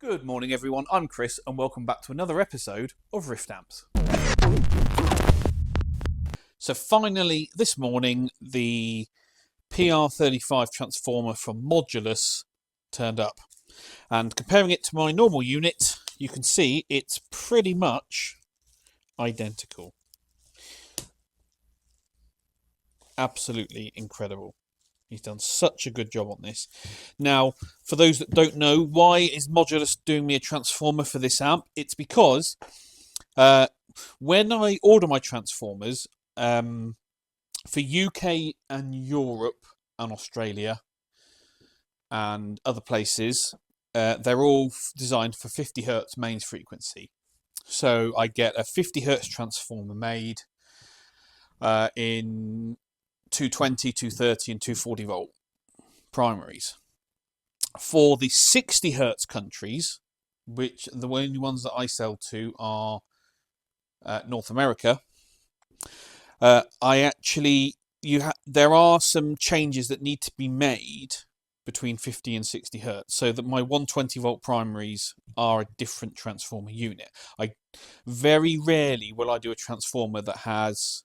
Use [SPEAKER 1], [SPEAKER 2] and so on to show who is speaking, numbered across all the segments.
[SPEAKER 1] Good morning everyone, I'm Chris and welcome back to another episode of Rift Amps. So finally this morning the PR35 transformer from Modulus turned up, and comparing it to my normal unit you can see it's pretty much identical. Absolutely incredible. He's done such a good job on this. Now, for those that don't know, why is Modulus doing me a transformer for this amp? It's because when I order my transformers for UK and Europe and Australia and other places, they're all designed for 50 Hertz mains frequency. So I get a 50 Hertz transformer made in 220, 230 and 240 volt primaries. For the 60 Hertz countries, which the only ones that I sell to are North America, there are some changes that need to be made between 50 and 60 Hertz, so that my 120 volt primaries are a different transformer unit. Very rarely will I do a transformer that has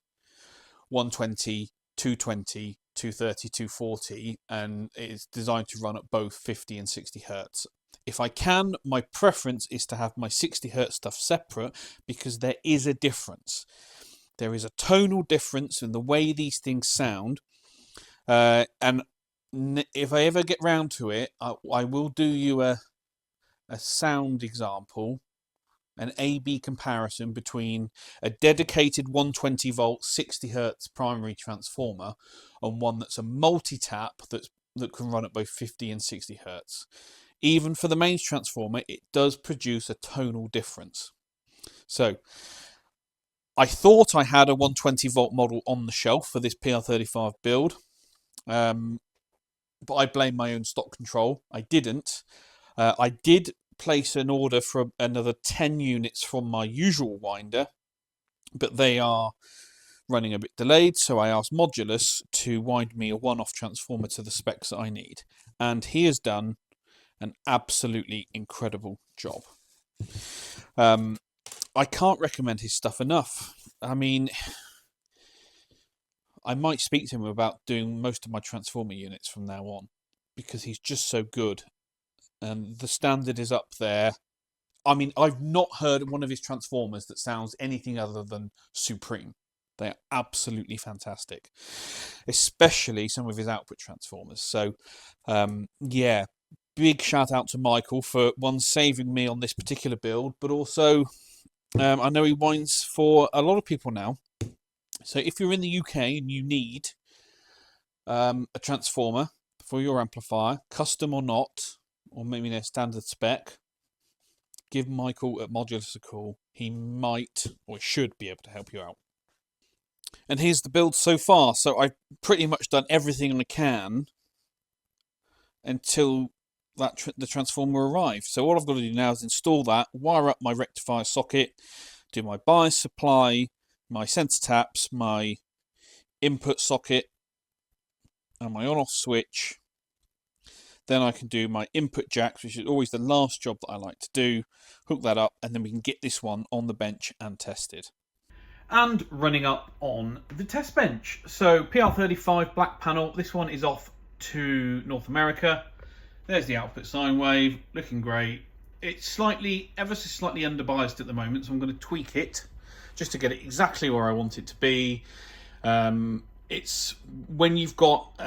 [SPEAKER 1] 120, 220, 230, 240 and it's designed to run at both 50 and 60 Hertz. If I can, my preference is to have my 60 Hertz stuff separate because there is a difference. There is a tonal difference in the way these things sound, and if I ever get round to it, I will do you a sound example, an A-B comparison between a dedicated 120 volt 60 Hertz primary transformer and one that's a multi-tap that can run at both 50 and 60 Hertz. Even for the mains transformer, it does produce a tonal difference. So I thought I had a 120 volt model on the shelf for this PR35 build, but I blame my own stock control. I didn't. I did place an order for another 10 units from my usual winder, but they are running a bit delayed, so I asked Modulus to wind me a one-off transformer to the specs that I need, and he has done an absolutely incredible job. I can't recommend his stuff enough. I mean, I might speak to him about doing most of my transformer units from now on because he's just so good. And the standard is up there. I mean, I've not heard one of his transformers that sounds anything other than supreme. They are absolutely fantastic, especially some of his output transformers. So, yeah, big shout out to Michael for saving me on this particular build, but also I know he winds for a lot of people now. So if you're in the UK and you need a transformer for your amplifier, custom or not, or maybe their standard spec, give Michael at Modulus a call. He might or should be able to help you out. And here's the build so far. So I've pretty much done everything I can until the transformer arrives. So all I've got to do now is install that, wire up my rectifier socket, do my bias supply, my sensor taps, my input socket, and my on-off switch. Then I can do my input jacks, which is always the last job that I like to do, hook that up, and then we can get this one on the bench and tested. And running up on the test bench. So PR35 black panel, this one is off to North America. There's the output sine wave, looking great. It's ever so slightly underbiased at the moment, so I'm going to tweak it just to get it exactly where I want it to be. It's when you've got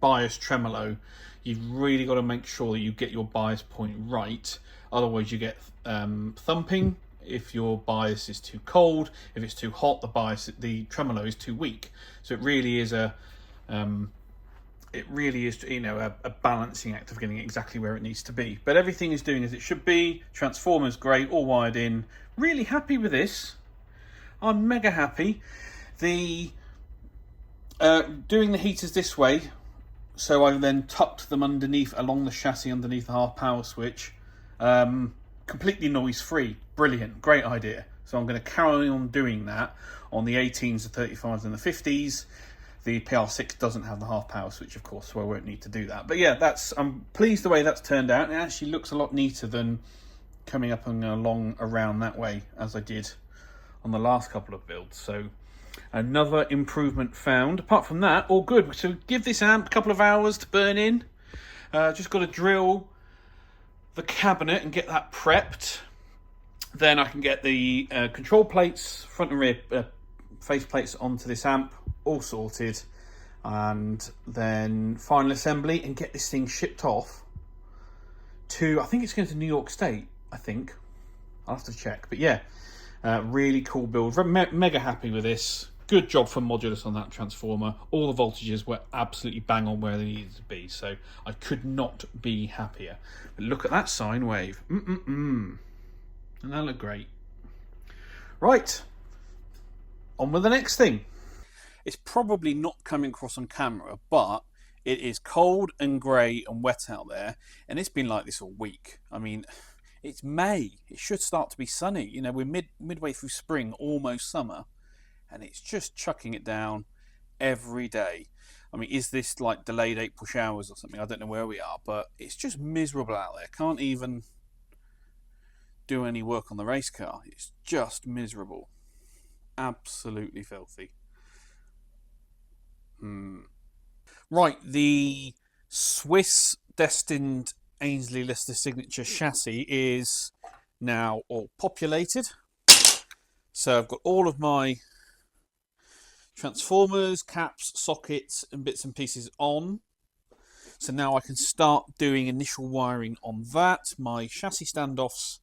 [SPEAKER 1] bias tremolo, you've really got to make sure that you get your bias point right. Otherwise you get thumping if your bias is too cold. If it's too hot, the tremolo is too weak. So it really is a balancing act of getting it exactly where it needs to be. But everything is doing as it should be. Transformer's great, all wired in. Really happy with this. I'm mega happy. Doing the heaters this way, so I then tucked them along the chassis underneath the half power switch, completely noise free. Brilliant, great idea. So I'm going to carry on doing that on the 18s, the 35s and the 50s. The PR6 doesn't have the half power switch, of course, so I won't need to do that. But yeah, I'm pleased the way that's turned out. It actually looks a lot neater than coming up and along around that way as I did on the last couple of builds. So another improvement found. Apart from that, all good. So give this amp a couple of hours to burn in. Just got to drill the cabinet and get that prepped. Then I can get the control plates, front and rear face plates onto this amp, all sorted, and then final assembly and get this thing shipped off to, I think it's going to New York State, I think. I'll have to check. But yeah, really cool build. Mega happy with this. Good job from Modulus on that transformer. All the voltages were absolutely bang on where they needed to be, so I could not be happier. But look at that sine wave. And that looked great. Right, on with the next thing. It's probably not coming across on camera, but it is cold and grey and wet out there, and it's been like this all week. I mean, it's May. It should start to be sunny. You know, we're midway through spring, almost summer, and it's just chucking it down every day. I mean, is this like delayed April showers or something? I don't know where we are, but it's just miserable out there. Can't even do any work on the race car. It's just miserable. Absolutely filthy. Right, the Swiss destined Ainsley Lister signature chassis is now all populated. So I've got all of my transformers, caps, sockets and bits and pieces on. So now I can start doing initial wiring on that. My chassis standoffs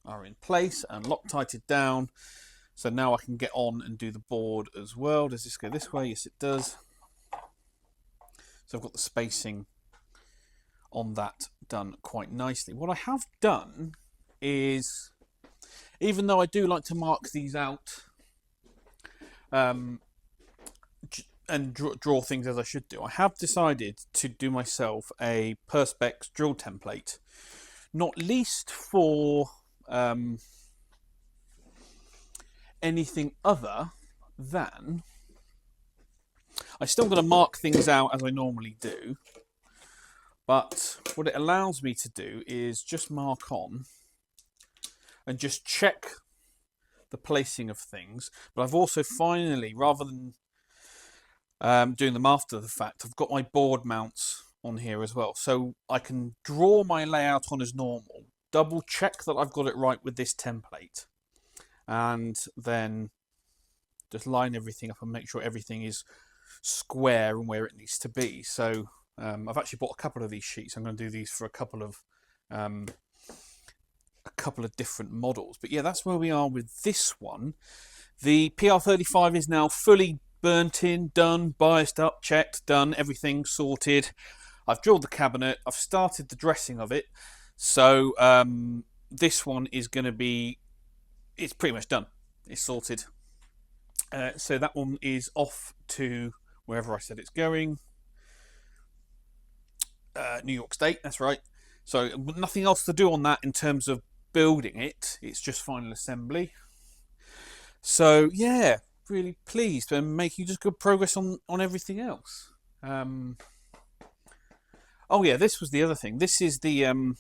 [SPEAKER 1] are in place and Loctited down. So now I can get on and do the board as well. Does this go this way? Yes, it does. So I've got the spacing on that done quite nicely. What I have done is, even though I do like to mark these out and draw things as I should do, I have decided to do myself a Perspex drill template, not least for anything other than, I still got to mark things out as I normally do, but what it allows me to do is just mark on and just check the placing of things. But I've also finally, rather than doing them after the fact, I've got my board mounts on here as well, so I can draw my layout on as normal, double check that I've got it right with this template, and then just line everything up and make sure everything is square and where it needs to be. So I've actually bought a couple of these sheets. I'm going to do these for a couple of different models. But yeah, that's where we are with this one. The PR35 is now fully burnt in, done, biased up, checked, done, everything sorted. I've drilled the cabinet. I've started the dressing of it. So this one is going to be, it's pretty much done. It's sorted. So that one is off to wherever I said it's going. New York State, that's right. So nothing else to do on that in terms of building it. It's just final assembly. So yeah, really pleased and making just good progress on everything else. Oh yeah, this was the other thing. This is the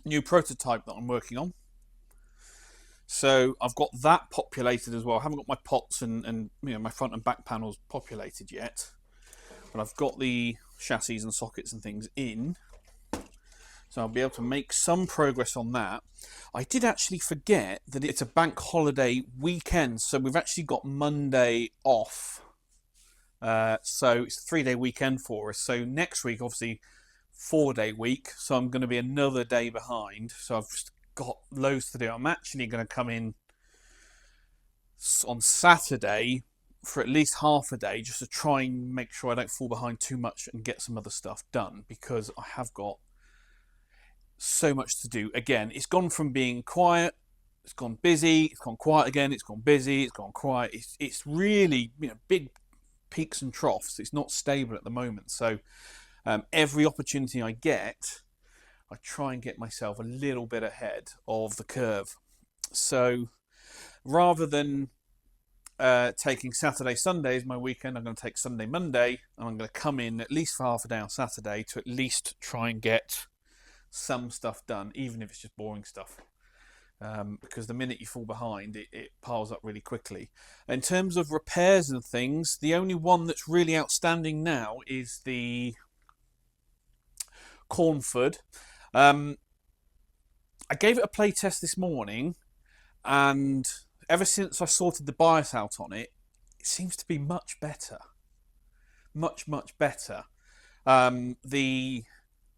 [SPEAKER 1] new prototype that I'm working on. So I've got that populated as well. I haven't got my pots and my front and back panels populated yet, but I've got the chassis and sockets and things in. So I'll be able to make some progress on that. I did actually forget that it's a bank holiday weekend, so we've actually got Monday off. So it's a 3-day weekend for us. So next week, obviously, 4-day week. So I'm going to be another day behind. So I've just got loads to do. I'm actually going to come in on Saturday for at least half a day just to try and make sure I don't fall behind too much and get some other stuff done, because I have got so much to do. Again, it's gone from being quiet, it's gone busy, it's gone quiet again, it's gone busy, it's gone quiet. It's really, big peaks and troughs. It's not stable at the moment. So every opportunity I get, I try and get myself a little bit ahead of the curve. So rather than taking Saturday, Sunday as my weekend. I'm going to take Sunday, Monday, and I'm going to come in at least for half a day on Saturday to at least try and get some stuff done, even if it's just boring stuff. Because the minute you fall behind, it piles up really quickly. In terms of repairs and things, the only one that's really outstanding now is the Cornford. I gave it a play test this morning, and ever since I sorted the bias out on it, it seems to be much better. Much better. The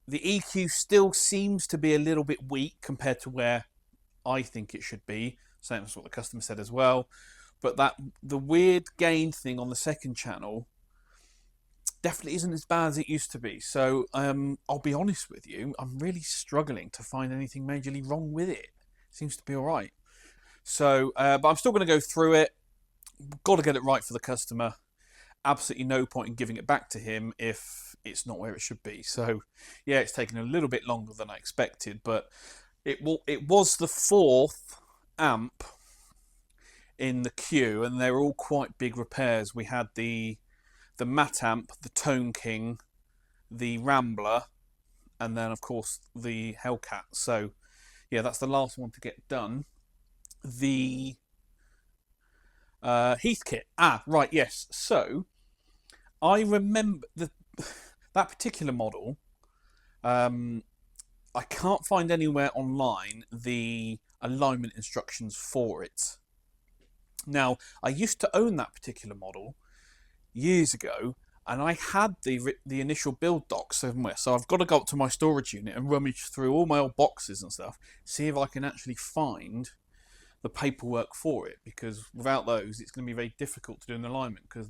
[SPEAKER 1] EQ still seems to be a little bit weak compared to where I think it should be. Same as what the customer said as well. But the weird gain thing on the second channel definitely isn't as bad as it used to be. So I'll be honest with you, I'm really struggling to find anything majorly wrong with it. Seems to be all right. So, but I'm still going to go through it. Got to get it right for the customer. Absolutely no point in giving it back to him if it's not where it should be. So, yeah, it's taken a little bit longer than I expected, but it was the fourth amp in the queue, and they were all quite big repairs. We had the Matt amp, the Tone King, the Rambler, and then of course the Hellcat. So yeah, that's the last one to get done. The Heathkit. Right, yes. So I remember that particular model. I can't find anywhere online the alignment instructions for it. Now, I used to own that particular model years ago, and I had the initial build docs somewhere. So I've got to go up to my storage unit and rummage through all my old boxes and stuff, see if I can actually find the paperwork for it, because without those, it's going to be very difficult to do an alignment, because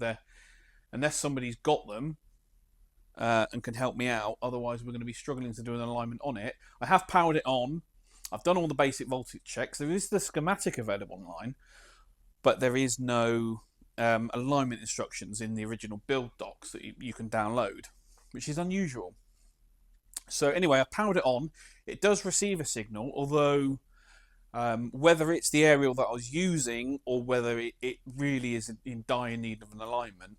[SPEAKER 1] unless somebody's got them and can help me out, otherwise we're going to be struggling to do an alignment on it. I have powered it on. I've done all the basic voltage checks. There is the schematic available online, but there is no alignment instructions in the original build docs that you can download, which is unusual. So anyway, I powered it on. It does receive a signal, although whether it's the aerial that I was using or whether it really is in dire need of an alignment,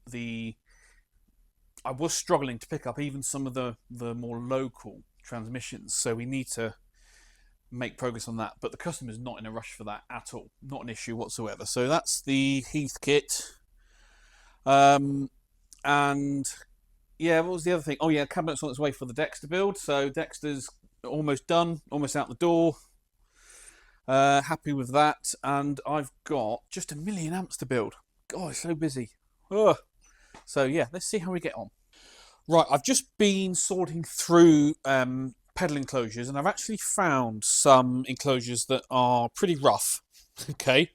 [SPEAKER 1] I was struggling to pick up even some of the more local transmissions. So we need to make progress on that, but the customer's not in a rush for that at all. Not an issue whatsoever. So that's the Heathkit. And yeah, what was the other thing? Oh yeah, cabinet's on its way for the Dexter build. So Dexter's almost done, almost out the door. Happy with that. And I've got just 1 million amps to build. God, it's so busy. Ugh. So yeah, let's see how we get on. Right, I've just been sorting through pedal enclosures, and I've actually found some enclosures that are pretty rough. Okay,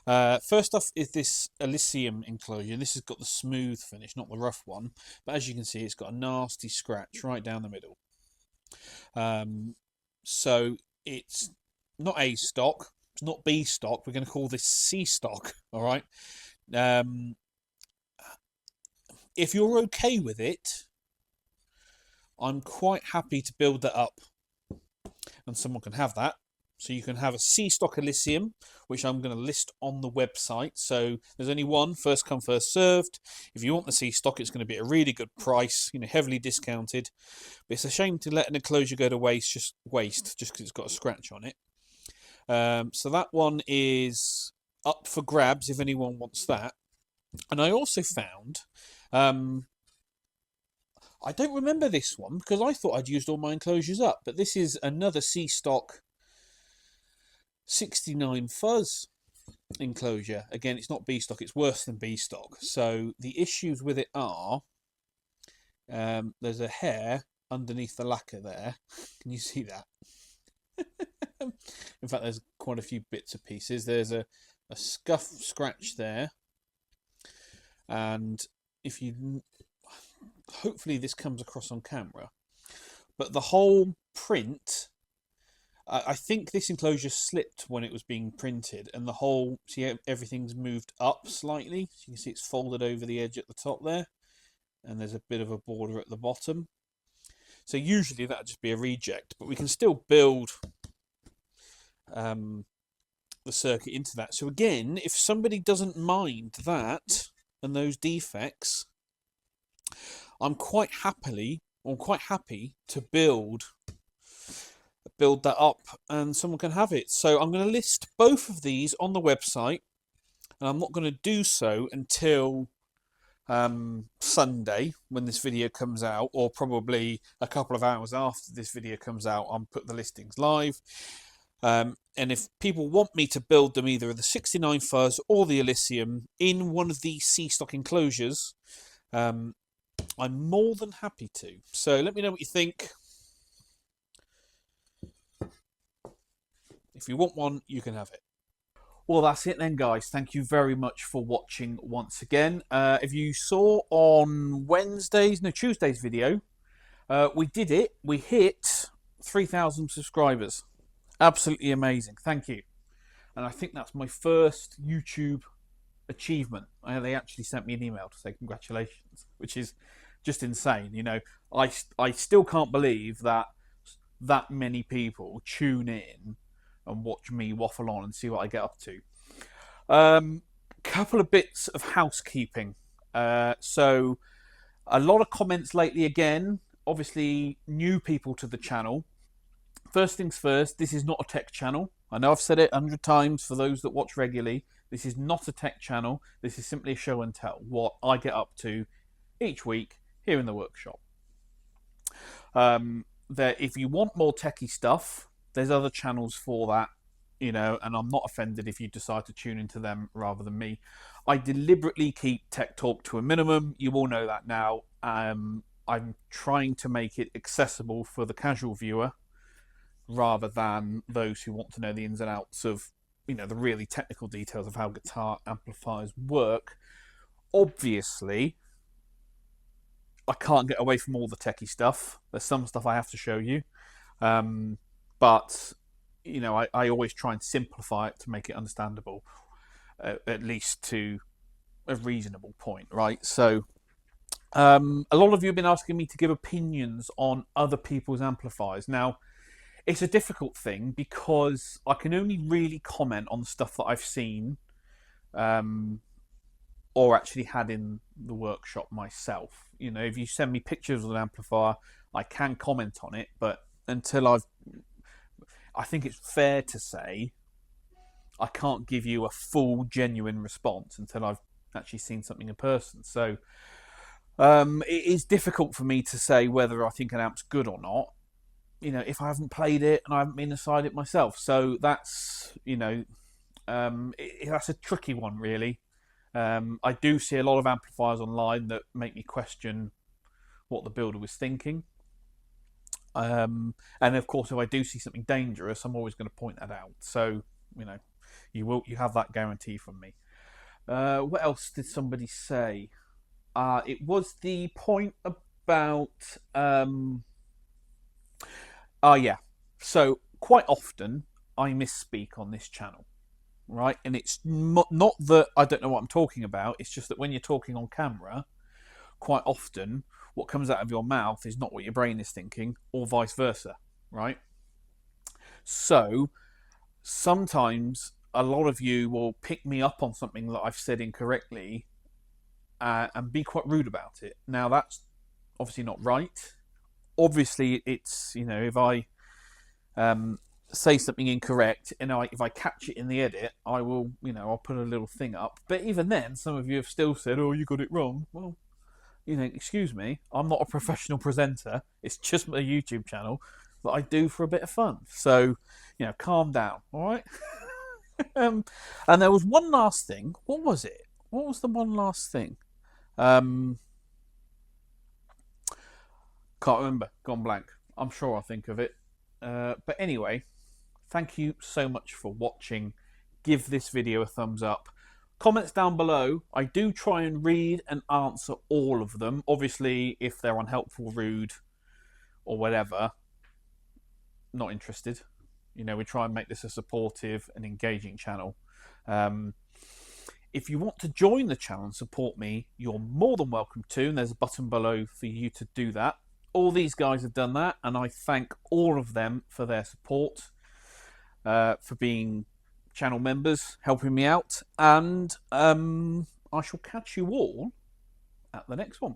[SPEAKER 1] first off is this Elysium enclosure. This has got the smooth finish, not the rough one, but as you can see, it's got a nasty scratch right down the middle. So it's not A stock, it's not B stock. We're going to call this C stock. All right. If you're okay with it, I'm quite happy to build that up, and someone can have that. So you can have a C stock Elysium, which I'm going to list on the website. So there's only one, first come, first served. If you want the C stock, it's going to be a really good price, heavily discounted. But it's a shame to let an enclosure go to waste just because it's got a scratch on it. So that one is up for grabs if anyone wants that. And I also found, I don't remember this one because I thought I'd used all my enclosures up, but this is another C stock 69 fuzz enclosure. Again, it's not B stock, it's worse than B stock. So the issues with it are, there's a hair underneath the lacquer there. Can you see that? In fact, there's quite a few bits and pieces. There's a scuff scratch there. And if you, hopefully this comes across on camera, but the whole print, I think this enclosure slipped when it was being printed, and the whole, see, everything's moved up slightly. So you can see it's folded over the edge at the top there, and there's a bit of a border at the bottom. So usually that'd just be a reject, but we can still build the the circuit into that. So again, if somebody doesn't mind that and those defects, I'm quite happy to build that up and someone can have it. So I'm going to list both of these on the website, and I'm not going to do so until Sunday when this video comes out, or probably a couple of hours after this video comes out. I'll put the listings live. And if people want me to build them either the 69 fuzz or the Elysium in one of the C-stock enclosures, I'm more than happy to. So let me know what you think. If you want one, you can have it. Well, that's it then, guys. Thank you very much for watching once again. If you saw on Tuesday's video, we did it. We hit 3,000 subscribers. Absolutely amazing. Thank you. And I think that's my first YouTube achievement. They actually sent me an email to say congratulations, which is just insane. You know, I still can't believe that many people tune in and watch me waffle on and see what I get up to. Couple of bits of housekeeping. So a lot of comments lately again, obviously new people to the channel. First things first, this is not a tech channel. I know I've said it 100 times for those that watch regularly. This is not a tech channel. This is simply a show and tell, what I get up to each week here in the workshop. If you want more techie stuff, there's other channels for that, you know, and I'm not offended if you decide to tune into them rather than me. I deliberately keep tech talk to a minimum. You all know that now. I'm trying to make it accessible for the casual viewer, rather than those who want to know the ins and outs of, you know, the really technical details of how guitar amplifiers work. Obviously, I can't get away from all the techie stuff. There's some stuff I have to show you. But, you know, I always try and simplify it to make it understandable, at least to a reasonable point, right? So, a lot of you have been asking me to give opinions on other people's amplifiers. Now, it's a difficult thing because I can only really comment on the stuff that I've seen or actually had in the workshop myself. You know, if you send me pictures of an amplifier, I can comment on it, but until I think it's fair to say I can't give you a full, genuine response until I've actually seen something in person. So it is difficult for me to say whether I think an amp's good or not, you know, if I haven't played it and I haven't been inside it myself. So that's, you know, that's a tricky one, really. I do see a lot of amplifiers online that make me question what the builder was thinking. And of course, if I do see something dangerous, I'm always going to point that out. So, you know, you have that guarantee from me. What else did somebody say? It was the point about yeah. So quite often I misspeak on this channel, right? And it's not that I don't know what I'm talking about. It's just that when you're talking on camera, quite often what comes out of your mouth is not what your brain is thinking, or vice versa, right? So sometimes a lot of you will pick me up on something that I've said incorrectly and be quite rude about it. Now, that's obviously not right. Obviously, it's, you know, if I say something incorrect and if I catch it in the edit, I will, you know, I'll put a little thing up. But even then, some of you have still said, oh, you got it wrong. Well, you know, excuse me, I'm not a professional presenter. It's just my YouTube channel that I do for a bit of fun. So, you know, calm down, all right? And there was one last thing. What was it? What was the one last thing? Can't remember. Gone blank. I'm sure I'll think of it. But anyway, thank you so much for watching. Give this video a thumbs up. Comments down below. I do try and read and answer all of them. Obviously, if they're unhelpful, rude, or whatever, not interested. You know, we try and make this a supportive and engaging channel. If you want to join the channel and support me, you're more than welcome to, and there's a button below for you to do that. All these guys have done that, and I thank all of them for their support, for being channel members helping me out, and I shall catch you all at the next one.